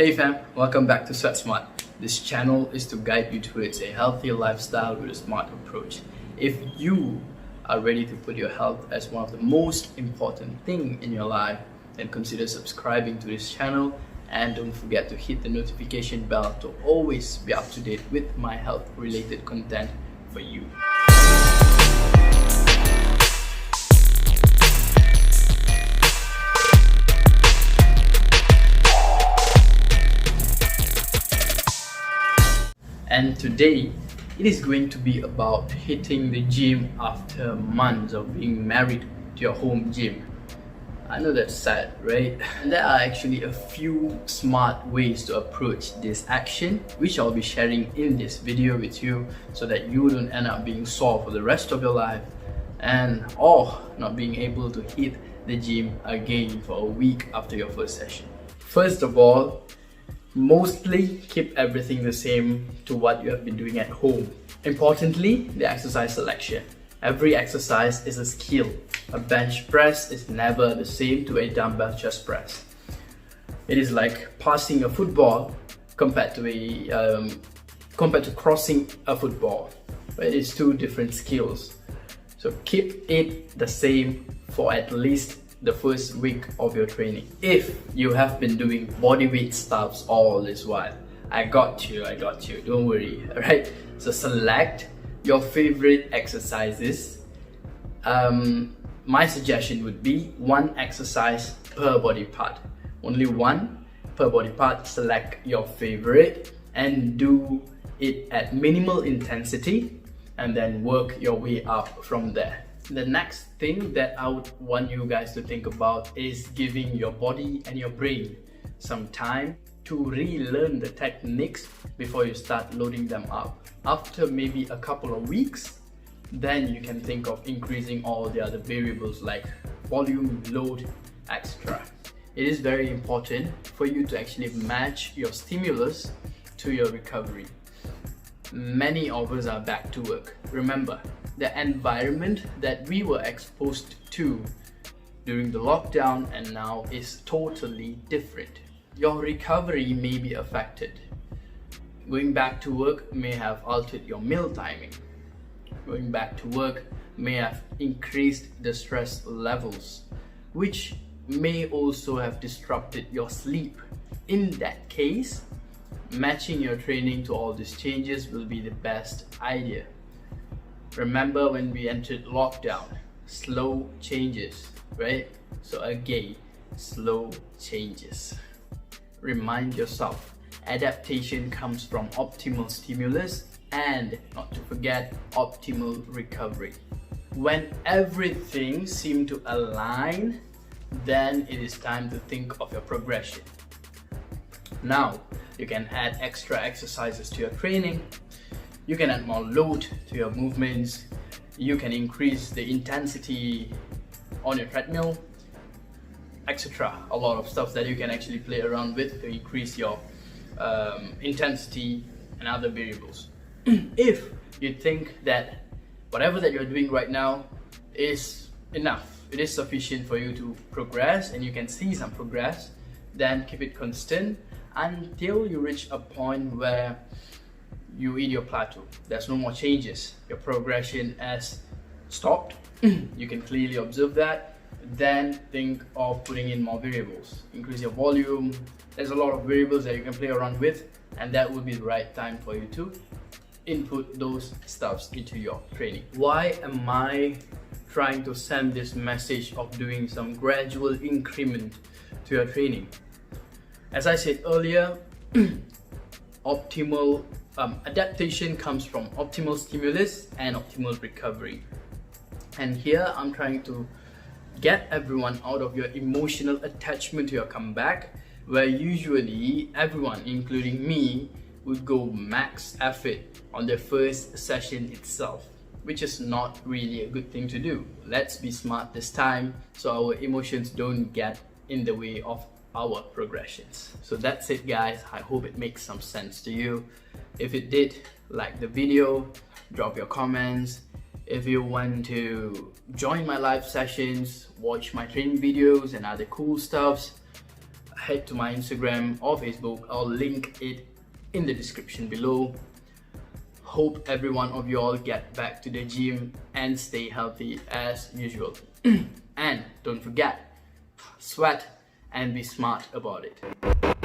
Hey fam, welcome back to Sweat Smart. This channel is to guide you towards a healthier lifestyle with a smart approach. If you are ready to put your health as one of the most important things in your life, then consider subscribing to this channel and don't forget to hit the notification bell to always be up to date with my health related content for you. And today, it is going to be about hitting the gym after months of being married to your home gym. I know that's sad, right? And there are actually a few smart ways to approach this action, which I'll be sharing in this video with you so that you don't end up being sore for the rest of your life or not being able to hit the gym again for a week after your first session. First of all, mostly keep everything the same to what you have been doing at home. Importantly, the exercise selection. Every exercise is a skill. A bench press is never the same to a dumbbell chest press. It is like passing a football compared to crossing a football. It is two different skills. So keep it the same for at least the first week of your training. If you have been doing bodyweight stuffs all this while, I got you, don't worry, alright? So select your favorite exercises. My suggestion would be one exercise per body part. Only one per body part. Select your favorite and do it at minimal intensity and then work your way up from there. The next thing that I would want you guys to think about is giving your body and your brain some time to relearn the techniques before you start loading them up. After maybe a couple of weeks, then you can think of increasing all the other variables like volume, load, etc. It is very important for you to actually match your stimulus to your recovery. Many of us are back to work. Remember, the environment that we were exposed to during the lockdown and now is totally different. Your recovery may be affected. Going back to work may have altered your meal timing. Going back to work may have increased the stress levels, which may also have disrupted your sleep. In that case, matching your training to all these changes will be the best idea. Remember when we entered lockdown, slow changes, right? So again, slow changes. Remind yourself, adaptation comes from optimal stimulus and, not to forget, optimal recovery. When everything seems to align, then it is time to think of your progression. Now, you can add extra exercises to your training. You can add more load to your movements. You can increase the intensity on your treadmill, etc. A lot of stuff that you can actually play around with to increase your intensity and other variables. If you think that whatever that you're doing right now is enough, it is sufficient for you to progress and you can see some progress, then keep it constant until you reach a point where you hit your plateau. There's no more changes. Your progression has stopped. You can clearly observe that. Then think of putting in more variables. Increase your volume. There's a lot of variables that you can play around with, and that would be the right time for you to input those stuffs into your training. Why am I trying to send this message of doing some gradual increment to your training? As I said earlier, optimal adaptation comes from optimal stimulus and optimal recovery. And here I'm trying to get everyone out of your emotional attachment to your comeback, where usually everyone, including me, would go max effort on the first session itself, which is not really a good thing to do. Let's be smart this time so our emotions don't get in the way of our progressions. So that's it guys, I hope it makes some sense to you. If it did, like the video, drop your comments. If you want to join my live sessions, watch my training videos and other cool stuffs, head to my Instagram or Facebook. I'll link it in the description below. Hope every one of you all get back to the gym and stay healthy as usual. And don't forget, sweat and be smart about it.